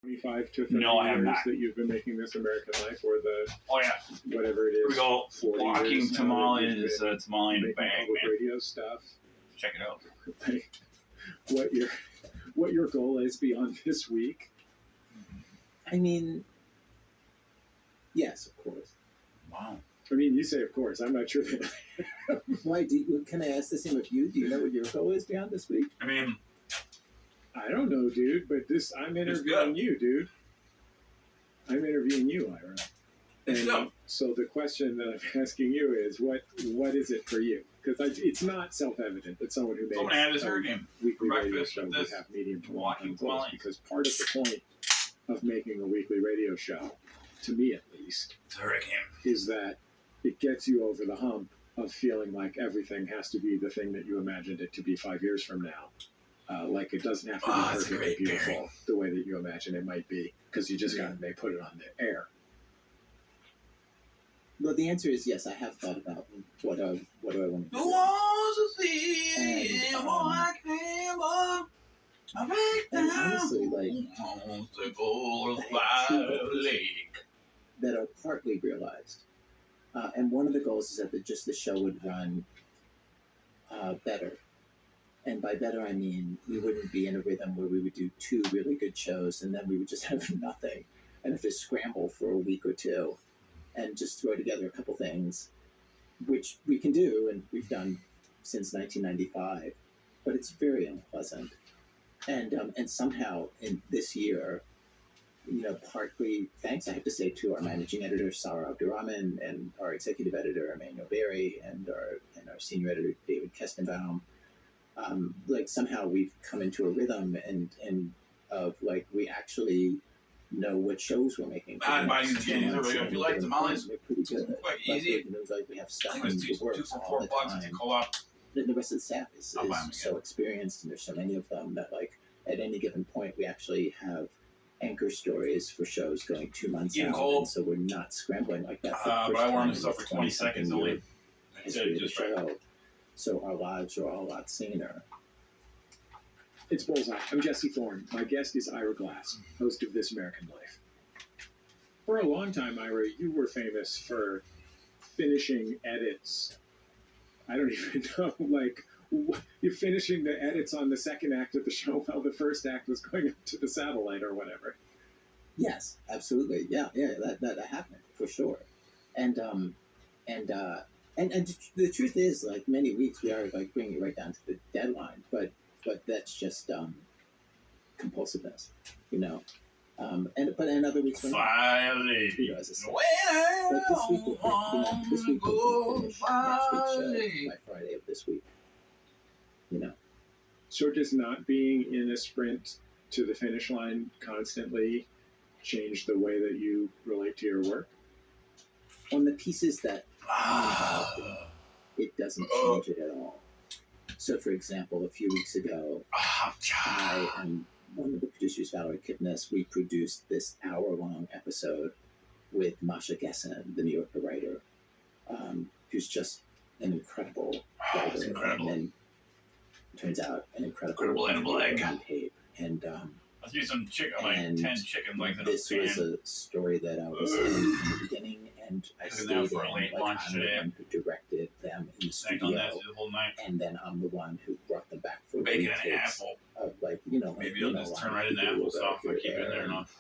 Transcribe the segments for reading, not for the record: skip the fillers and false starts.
25 to 30 No, I have years not. that you've been making this American life, or the Oh yeah. whatever it is. Here we go. 40 Walking years now tamales, that you've tamale in been a bag, making public man. radio stuff. Check it out. Like, what your goal is beyond this week? I mean, yes, of course. Wow. I mean, you say of course. I'm not sure that. Why? Can I ask the same of you? Do you know what your goal is beyond this week? I mean, I don't know, dude. But I'm interviewing you, dude. I'm interviewing you, Ira. And so the question that I'm asking you is, what is it for you? Because it's not self-evident that someone who makes weekly radio show would have medium to long-term goals. Because part of the point of making a weekly radio show, to me at least, is that it gets you over the hump of feeling like everything has to be the thing that you imagined it to be 5 years from now. Like it doesn't have to be perfectly beautiful the way that you imagine it might be, because you just got to put it on the air. Well, the answer is yes. I have thought about what do I want to do. And honestly, like, that are partly realized. And one of the goals is that the show would run better. And by better, I mean we wouldn't be in a rhythm where we would do 2 really good shows and then we would just have nothing and have to scramble for a week or 2 and just throw together a couple things, which we can do and we've done since 1995, but it's very unpleasant. And somehow in this year, partly thanks, I have to say, to our managing editor, Sarah Abdurrahman, and our executive editor, Emmanuel Berry, and our senior editor, David Kestenbaum, like somehow we've come into a rhythm and of like we actually know what shows we're making. If you like tamales, they're pretty good. It's quite easy. Like we have stuff I in think the works it's $2 all for the $4 time. at the co-op. And the rest of the staff is buy so experienced, and there's so many of them that like at any given point we actually have anchor stories for shows going 2 months out, and so we're not scrambling like that. But I warmed this up for 20 seconds only. Just right. So our lives are all a lot saner. It's Bullseye. I'm Jesse Thorne. My guest is Ira Glass, host of This American Life. For a long time, Ira, you were famous for finishing edits. I don't even know, like, you're finishing the edits on the second act of the show while the first act was going up to the satellite or whatever. Yes, absolutely. Yeah, that happened for sure. And the truth is, like, many weeks we are like bringing it right down to the deadline, but that's just compulsiveness, and other weeks finally, as I said, but this week we'll finish next week's show by Friday of this week. So does not being in a sprint to the finish line constantly change the way that you relate to your work? On the pieces that it doesn't change it at all. So, for example, a few weeks ago, I and one of the producers, Valerie Kipnis, we produced this hour-long episode with Masha Gessen, the New Yorker writer, who's just an incredible writer. Incredible. And turns out an incredible animal egg. On tape. And I'll do some chicken, like 10 chicken legs. This was a story that I was in the beginning, and I stayed for a late in, lunch I'm today. the one who directed them in the Snacked studio, on that the whole night. and then I'm the one who brought them back for Bacon and retakes apple. of Maybe I'll just turn right in the applesauce and keep it in there enough.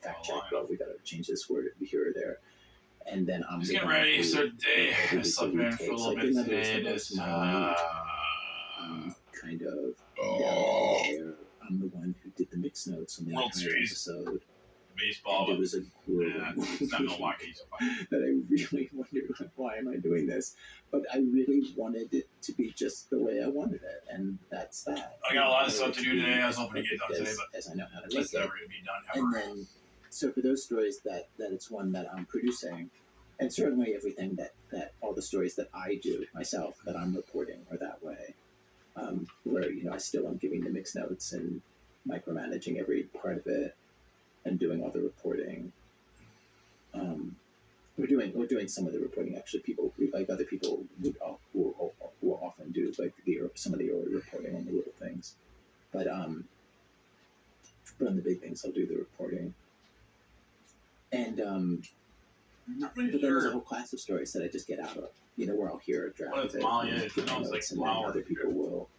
Fact check. Well, we got to change this word here or there. And then I'm just getting ready to start the day. I slept in for a little bit today. Kind of there. I'm the one who did the mix notes on the World Series episode. Baseball. It was a it's not Milwaukee. that I really wondered, like, why am I doing this? But I really wanted it to be just the way I wanted it, and that's that. I got a lot of stuff to do today. I was hoping to get done today, but as I know how to make it's never going to be done ever. And then, so for those stories that it's one that I'm producing, and certainly everything that all the stories that I do myself that I'm reporting are that way, where I still am giving the mix notes and micromanaging every part of it and doing all the reporting. We're doing some of the reporting. Actually, other people will often do like some of the early reporting on the little things, but on the big things I'll do the reporting. Not really but then there's a sure whole class of stories that I just get out of. Where I'll hear a draft what of a it, tamale and is. give It my sounds like notes, and then flour. other people will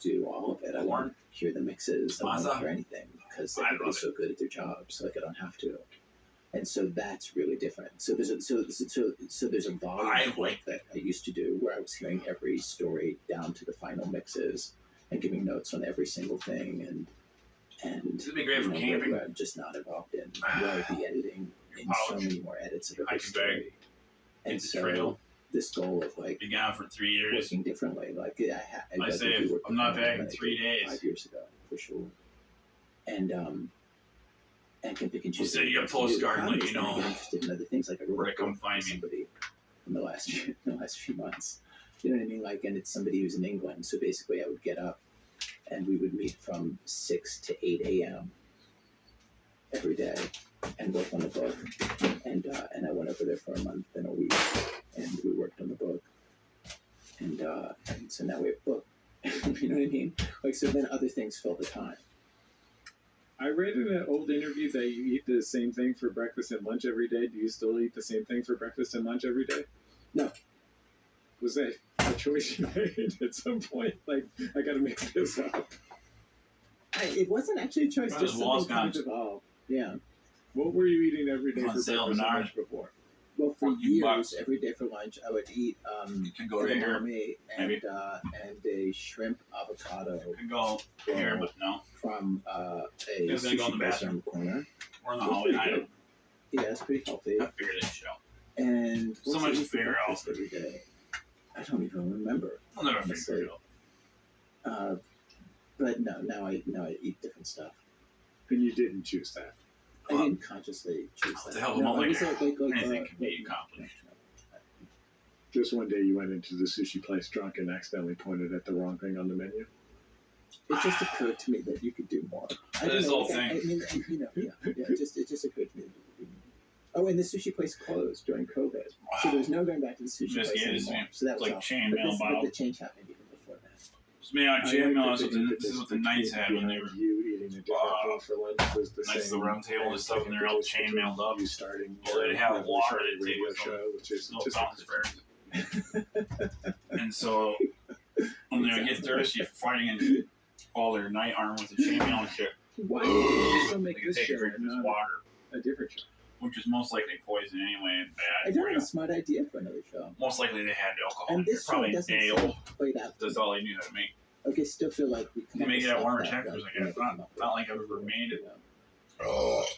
do all of it. I won't hear the mixes. I won't Masa. hear anything because I love everybody's so good at their job, so like I don't have to. And so that's really different. So there's a volume of work that I used to do where I was hearing every story down to the final mixes and giving notes on every single thing, and It'd be great for camping. where I'm just not involved in, where I'd be editing in so many more edits of every story. And It's a so trail. this goal of like Been gone for 3 years. working differently, like I say if I'm not back in 3 days. 5 years ago for sure, and can pick and choose. We'll send you a postcard and let you know. I'm interested in other things, like I wrote Where to a come book find with me. somebody in the last few months. You know what I mean? Like, and it's somebody who's in England. So basically, I would get up, and we would meet from 6 to 8 a.m. every day, and work on the book. And I went over there for a month and a week, and we worked on the book. And so now we have a book. You know what I mean? Like, so then other things fill the time. I read in an old interview that you eat the same thing for breakfast and lunch every day. Do you still eat the same thing for breakfast and lunch every day? No. Was that a choice you made at some point? Like, I got to mix this up. It wasn't actually a choice. That Just was something kind of evolved. Yeah. What were you eating every day On for sale breakfast and Menards. lunch before? Well, for $14, years, every day for lunch, I would eat You can go right here. edamame and a shrimp avocado You can go here, but no. from a Guys gonna go in sushi the place bathroom. around the corner. We're in the hallway. I don't. Yeah, it's pretty healthy. I figured this show. And So what's much I to eat for figure out. breakfast every day? I don't even remember. I'll never figure it out. But no, now I eat different stuff. And you didn't choose that. I didn't consciously choose What that. the hell, No, I'm it was like, anything can be no, accomplished. no. Just one day you went into the sushi place drunk and accidentally pointed at the wrong thing on the menu. It just occurred to me that you could do more. This whole thing. I mean, it just occurred to me that you could do more. Oh, and the sushi place closed during COVID, so there was no going back to the sushi Just place gave it to anymore. me. So that It's was like all. chainmail But bottle. the change happened even before that. It's made out of chainmail. I This is what the Knights had when they were you eating a different thing for lunch was the Knights of same. the Round Table and stuff, and they're all chainmailed up. You starting Well, they'd have your water revolutionary they'd take radio with them. show, which is No just sounds And so when they would get thirsty fighting in all their night armor with the chainmail and shit, Why did you still they make could this take a show drink of and this not water, a different show? which is most likely poison anyway and I bad don't for have you. a smart idea for another show. Most likely they had alcohol. And this show Probably doesn't ale. seem played out. That's all they knew how to make. Okay, still feel like we They make it at warmer temperatures, I guess. we Not like I've ever made it.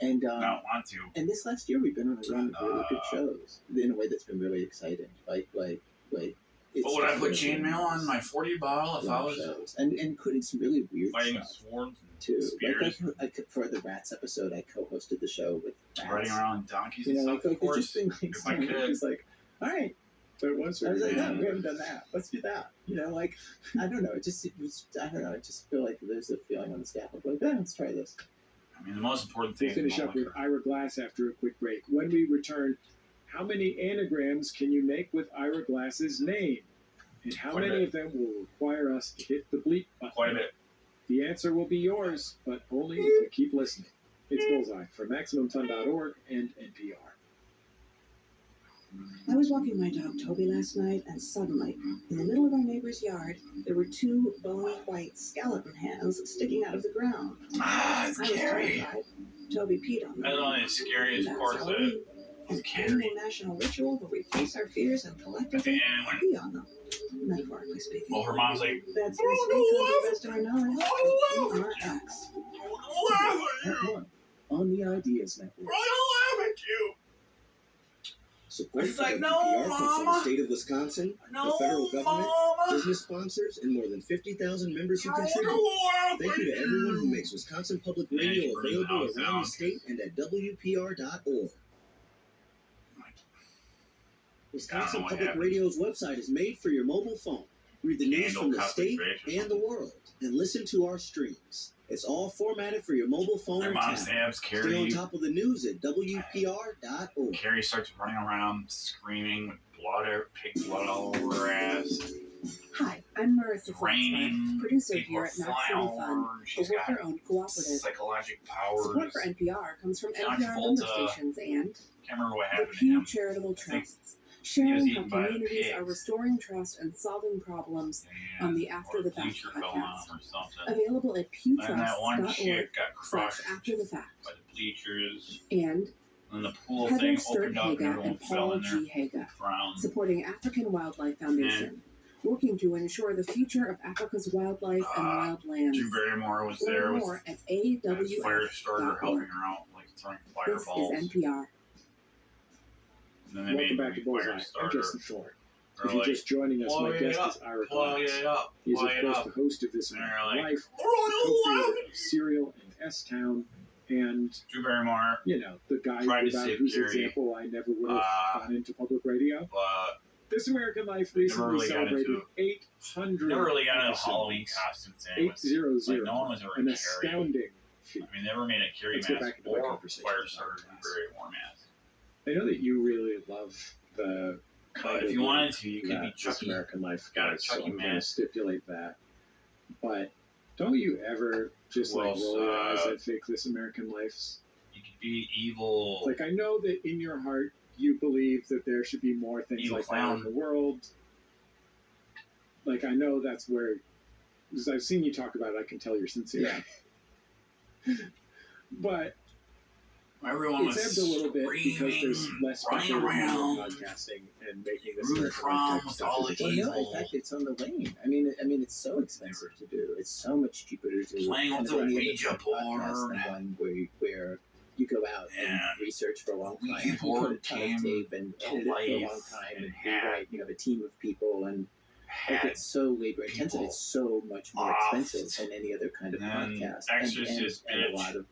And I don't want to. and this last year we've been on a run of really good shows in a way that's been really exciting. Like. But would I put chainmail on my 40 bottle if I was shows and including some really weird fighting with stuff swords too. and spears, For the Rats episode, I co-hosted the show with Rats. riding around on donkeys You and know, stuff? like Of course. it's just been like if I so could. it's like, all right. But once I was like, Yeah. no, we haven't done that. Let's do that. You know, like I don't know. I just feel like there's a feeling on the staff of like, let's try this. I mean, the most important thing We'll finish is up with Ira Glass after a quick break. When we return, how many anagrams can you make with Ira Glass's name? And how Quite a many bit. of them will require us to hit the bleep button? quite a bit. The answer will be yours, but only if you keep listening. It's Bullseye for MaximumFun.org and NPR. I was walking my dog Toby last night, and suddenly, in the middle of our neighbor's yard, there were two bony white skeleton hands sticking out of the ground. Ah, it's I was Carrie. terrified. Toby peed on I them. don't know, it's scary as That's course Halloween, an Carrie. annual national ritual where we face our fears and At the collectively end, when pee on them, metaphorically speaking. well, her mom's like, That's this week, to the best of our knowledge, we are X. laugh at At one on the Ideas Network. I laugh at you. Support It's for like, WPR no, comes from the Mama. state of Wisconsin, No, the federal government, Mama. business sponsors, and more than 50,000 members who I contribute. laugh Thank you at to everyone who makes Wisconsin Public Yeah, Radio you bring the available house around down. the state and at WPR.org. Wisconsin what Public happened. Radio's website is made for your mobile phone. Read the news Candle from the cup state gracious. and the world, and listen to our streams. It's all formatted for your mobile phone Their or mom tablet. stabs Stay on Carrie. top of the news at WPR.org. Carrie starts running around screaming with blood, pig blood all over her ass. Hi, I'm Marissa It's raining. Flaxman, producer People here are at Knox flying City Fund, over. a She's got worker-owned cooperative. psychological powers. Support for NPR comes from John NPR member Travolta. stations and Can't remember what the happened to Pew him. Charitable I think Trusts, he was sharing how eaten by the communities are pigs. restoring trust and solving problems Yeah. on the After Or the a Fact bleacher fell on podcast. him or something. Available at And that one pewtrusts.org/afterthefact. chick got crushed by the bleachers. And And the pool Heather thing Sturt opened up and Haga everyone and fell Paul in there. G. Haga, Drowned. supporting African Wildlife Foundation, working to ensure the future of Africa's wildlife and wildlands. Drew Barrymore was there Learn with more at a fire starter awf.org. helping her out, like throwing This fireballs. is NPR. And then they Welcome made back to a Bullseye. fire I'm starter. Justin Thorne. They're If you're like, just joining us, blow my it guest up, is Ira blow Glass. it up, He's, blow of it course, up. the host of This And American they're like, Life, co-creator of Serial and S-Town, and, Drew Barrymore, you know, the guy Tried to without save whose Carrie. example I never would have gone into public radio. but This American Life Never recently really got celebrated into 800 never really got into the episodes. Halloween costume thing. 800. Like, no one was ever An Carrie. astounding feat. I mean, never made a Carrie Let's get mask back into my or conversation fire with starter Ira Glass. Drew Barrymore mask. I know that you really love the kind But of if you wanted to, you could that be This Chucky. American Life Got a does, so Chucky I'm going to mask. stipulate that. But don't you ever just like Well, roll your eyes at fake This American Lives? You could be evil. Like, I know that in your heart you believe that there should be more things Evil like clown. that in the world. Like, I know that's where, because I've seen you talk about it, I can tell you're sincere. Yeah. But Everyone it's was ebbed a little bit because there's screaming, less running spectator around, podcasting and making this rooting American from Life type with stuff. all is the Well, expensive. no, in evil. fact, it's on the wane. I mean, it's so expensive to do. It's so much cheaper to do. Playing kind with of the any other Ouija podcast board. than one where you go out and Yeah. research for a long time, Ouija you put a board ton came of tape and to edit it for a long life time, and and had rewrite. You have a team of people, and like, Had it's so labor intensive. people It's so much more off. expensive than any other kind of And podcast. Exorcist and a bitch. lot of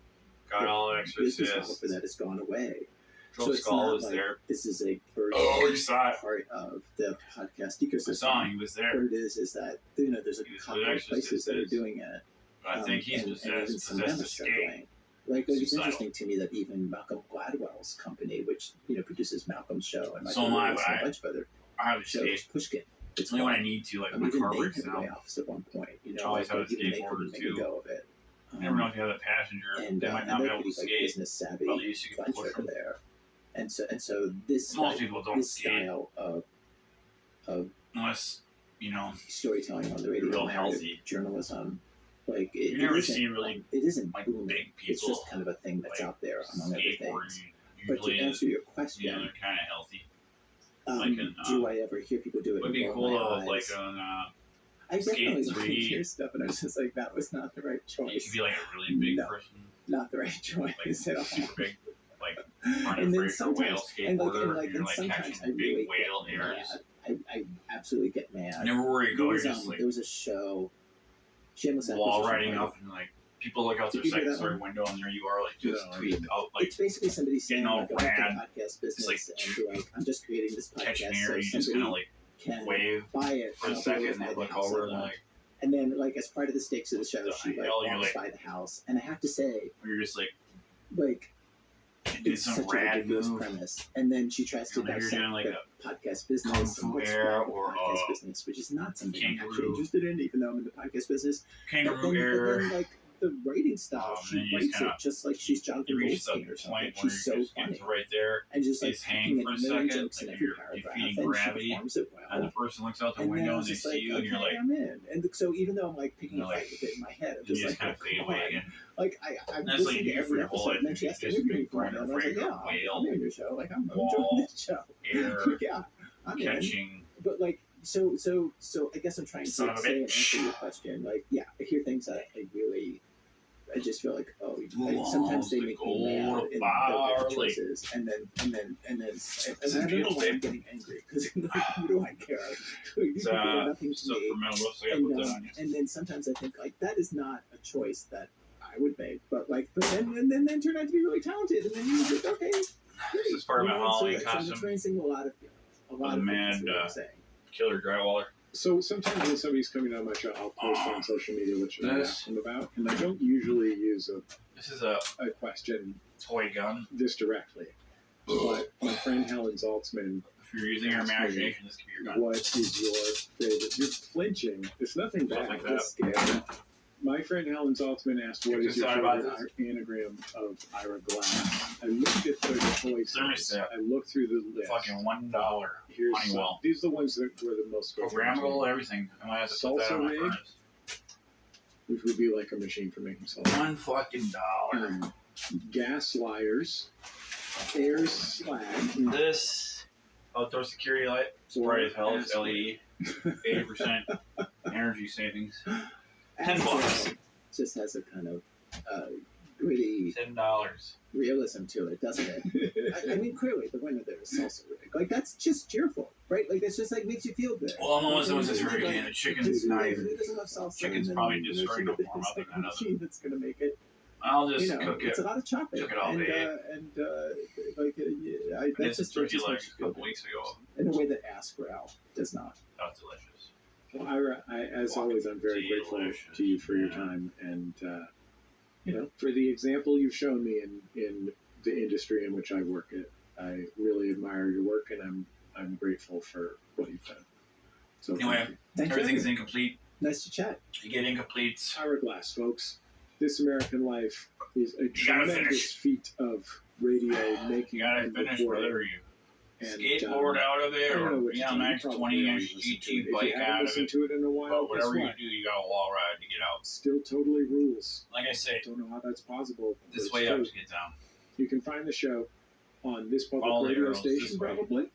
got all the business model Exorcist. for that has gone away. Joe So it's Skull not was like there. this is a burden Oh, you saw it. part of the podcast I ecosystem. saw him. He was there. What it is that there's a He was couple what of places Exorcist that are is. doing it. But I think he's and even possessed. some of them are Possessed escape. struggling. Like it's Suicidal. interesting to me that even Malcolm Gladwell's company, which produces Malcolm's show and So am I, but and a bunch of other I have escape. shows, Pushkin. It's Only when I called. need to, like I my mean, even car they breaks had down. layoffs at one point. Always have a even they skateboarder, couldn't make too. a go of it. You never know if you have a passenger. And They might not and be they're able to pretty like skate. business savvy But at least you can bunch push over them. there. And so this Most people don't this skate style of unless, storytelling on the radio, real narrative healthy. journalism, like You it never isn't, see really, it isn't like booming. big It's people just kind of a thing that's like, out there among other skateboarding. things. But to Usually, answer your question, they're kind of healthy. Like in, do I ever hear people do it? It would be and cool roll though, my if like eyes? on I definitely Skate like 3. hear stuff, and I was just like, that was not the right you choice. could be like a really big No. person, Not the right choice like at all. super big, like And running then for a whale sometimes, and skateboarder, like, and you're and like sometimes catching I really big whale get airs. mad. I absolutely get mad. And everywhere you go, There you're was, just like there was a show, Shameless wall Acquisition riding Party. up, and like people look out their Did you hear second that story one? window, and there you are, like just No, I tweeting didn't. out, like It's basically somebody saying, all like, go back to grand. the podcast business like, and be like, I'm just creating this catching podcast air. so You just kind somebody of like can wave buy it for and a I'll be able second, to and buy they the look house over, I and want. like And then, like, as part of the stakes of the show, The she like hell, you're walks like- by the house, and I have to say, you're just like like, do it's some such a rad ridiculous move. premise. And then she tries to And then you're dissect doing, like, the podcast business Kung and Fu what's Air wrong with or, the podcast business, which is not something I'm actually Kangaroo. interested in, even though I'm in the podcast business. Kangaroo air. But then, like, the writing style, Oh, she man, you writes just kinda- it just like she's It Jonathan reaches a Goldstein or something. point where She's you so just get funny. to right there, And just like just hang picking for a a million second, jokes in like every you're paragraph, defeating and gravity, she performs it well. and the person looks out the And then I window was and they just see like, you, and you're okay, like, I'm in. And so even though I'm like picking You're a fight like- with it in my head, I'm you just just like, kind of oh, fade come away on. again. Like I'm That's like listening you to do for every your whole episode, life. and then she has to Just interview me big for it, and I was like, runner, yeah, whale, I'm in your show. Like I'm wall, enjoying this show. air, Yeah, I'm in. catching. But like, so I guess I'm trying to Son of a say and bitch. answer your question. Like, yeah, I hear things that I just feel like, oh, Ooh, sometimes they the make me mad gold in barley. their choices, and then It's I a don't know beautiful why I'm thing. getting angry because who do I care? It's People are nothing to stuff me. for mental roast, so I gotta put that on you. And then sometimes I think like that is not a choice that I would make, but then turn out to be really talented, and then you're like, okay, This is part of my Halloween I'm costume. experiencing a lot of feelings, a lot I'm of mad, feelings. Is what I'm saying. Killer drywaller. So sometimes when somebody's coming on my show, I'll post on social media what should I This- ask them about, and I don't usually use This is a a question toy gun. this directly. But my friend Helen Zaltzman If you're using your imagination, this could be your gun. What is your favorite? You're flinching. It's nothing bad. Like Just scared. My friend Helen Zaltzman asked, what is your favorite anagram of Ira Glass? I looked at the choices. Thermostat. I looked through the list. Fucking $1 Here's Honeywell. These are the ones that were the most Programmable, everything. I might have to put that Salsa on my rig? furnace. which would be like a machine for making salsa. $1 fucking dollar. Gas liars, air slag, This outdoor security light, it's bright as hell. It's LED, 80% energy savings. $10. Just has a kind of gritty $10. realism to it, doesn't it? I mean, clearly the winner there is salsa rig. Like that's just cheerful, right? Like that's just like makes you feel good. Well, I'm almost done with this already, and the chicken's not even. It doesn't have salsa. Chicken's probably just starting to warm up in that machine that's gonna make it. I'll just You know, cook it. it's a lot of chopping. Cook it all day. That's just turkey makes legs you a feel couple good. weeks ago. In a way that Asperel does not. That was delicious. Well, Ira, as always, I'm very grateful to you for your time and, for the example you've shown me in the industry in which I work at. I really admire your work, and I'm grateful for what you've done. So Anyway, everything's incomplete. Nice to chat. You get incompletes. Ira Glass, folks. This American Life is a gotta tremendous finish. feat of radio making. You gotta and finish, recording. brother. You And, skateboard out of I it, don't know or what be to on do. You max probably 20-inch already listened to it. GT If bike you haven't out of listened it. to it in a while, But whatever guess you what? do, you got a wall ride to get out. Still totally rules. Like I say, Don't know how that's possible. but this it's way true. up to get down. You can find the show on this public Follow the radio arrows station, this way. probably,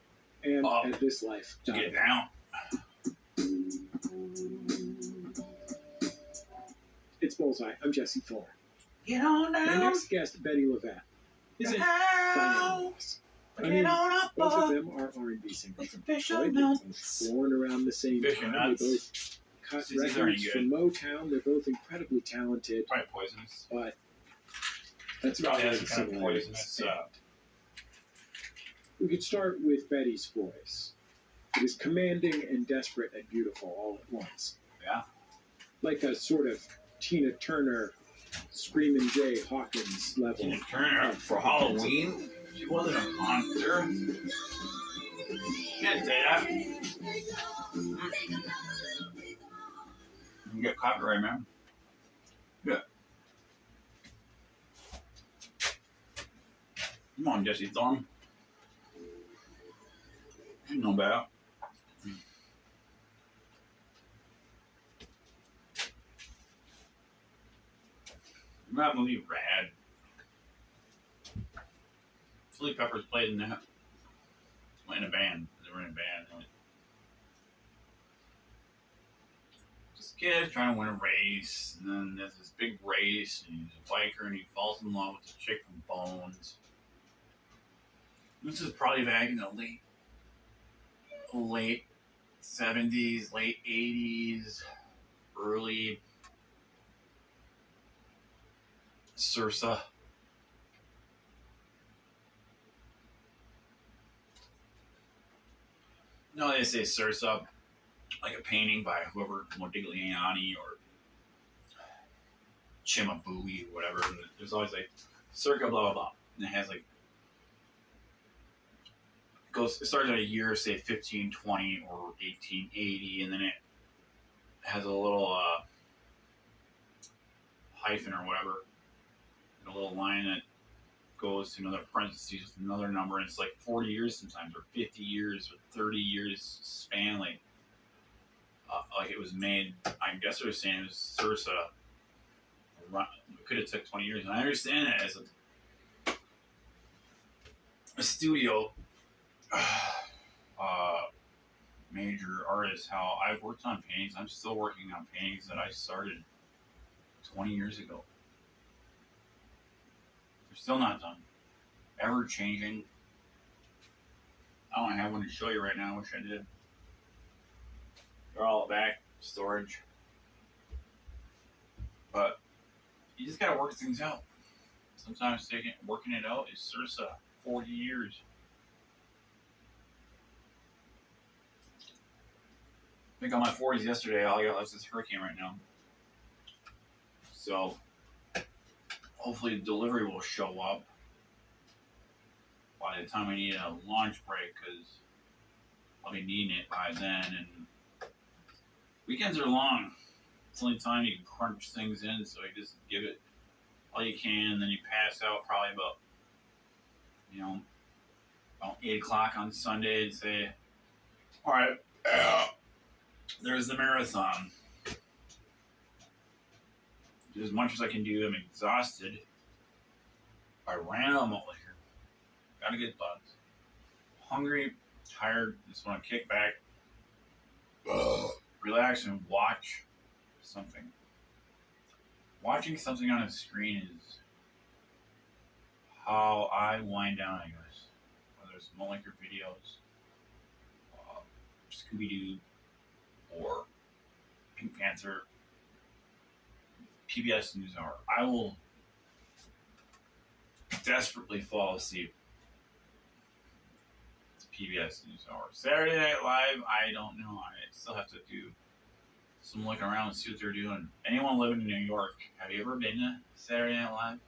and Up at thislife. To get down. It's Bullseye. I'm Jesse Fuller. Get on My down. next guest, Betty Lavatte, isn't Diana Down. Ross. I Get mean, on up. both of them are R&B singers It's from official Detroit. They're nuts. both born around the same Fish and time. nuts. They both cut These aren't records good. from Motown. They're both incredibly talented, Probably poisonous. but that's about Probably it. has kind of poisonous. We could start with Betty's voice. It is commanding and desperate and beautiful all at once. Yeah. Like a sort of Tina Turner, Screamin' Jay Hawkins level. Tina Turner for Halloween. She wasn't a monster. Can't say that. You get copyright, man. Yeah. Come on, Jesse Thorne. Ain't no bad. Remember that movie Rad? Chili Peppers played in that. In a band. They were in a band. This kid trying to win a race, and then there's this big race, and he's a biker, and he falls in love with a chick from Bones. This is probably back in the late 70s, late 80s, early Sursa. No, they say Sursa, like a painting by whoever, Modigliani or Cimabue, whatever. And there's always like circa blah blah blah, and it has like it starts at a year, say 1520 or 1880, and then it has a little hyphen or whatever, and a little line that goes to another parentheses with another number, and it's like 40 years sometimes, or 50 years, or 30 years span, like it was made. I guess they were saying it was Sursa. It could have took 20 years, and I understand that as a studio major artist, how I've worked on paintings. I'm still working on paintings that I started 20 years ago. They're still not done. Ever changing. I don't have one to show you right now. I wish I did. They're all back storage. But you just gotta work things out. Sometimes working it out is Sursa. 40 years. I think on my 40s yesterday, all I got left is this hurricane right now. So, hopefully the delivery will show up by the time I need a launch break, because I'll be needing it by then. And weekends are long. It's the only time you can crunch things in, so you just give it all you can, and then you pass out probably about, about 8 o'clock on Sunday and say, all right, there's the marathon. Do as much as I can do. I'm exhausted. I ran out of malt liquor. Gotta get bugs. Hungry, tired, just want to kick back, relax, and watch something. Watching something on a screen is how I wind down, I guess. Whether it's malt liquor videos, Scooby-Doo, or Pink Panther, PBS NewsHour. I will desperately fall asleep to PBS NewsHour. Saturday Night Live, I don't know. I still have to do some looking around and see what they're doing. Anyone living in New York, have you ever been to Saturday Night Live?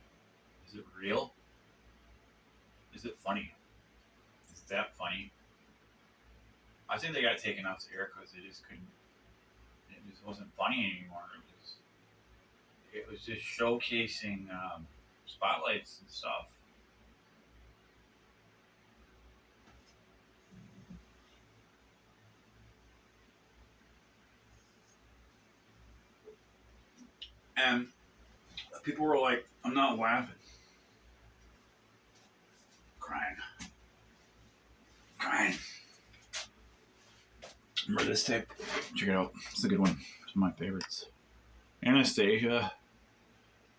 Is it real? Is it funny? Is that funny? I think they got taken off the air because they just couldn't. It just wasn't funny anymore. It was just showcasing spotlights and stuff. And people were like, I'm not laughing. Crying. Remember this tape? Check it out. It's a good one. It's one of my favorites. Anastasia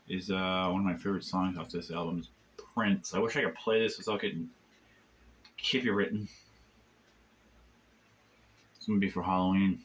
is one of my favorite songs off this album. It's Prince. I wish I could play this without getting copywritten. It's going to be for Halloween.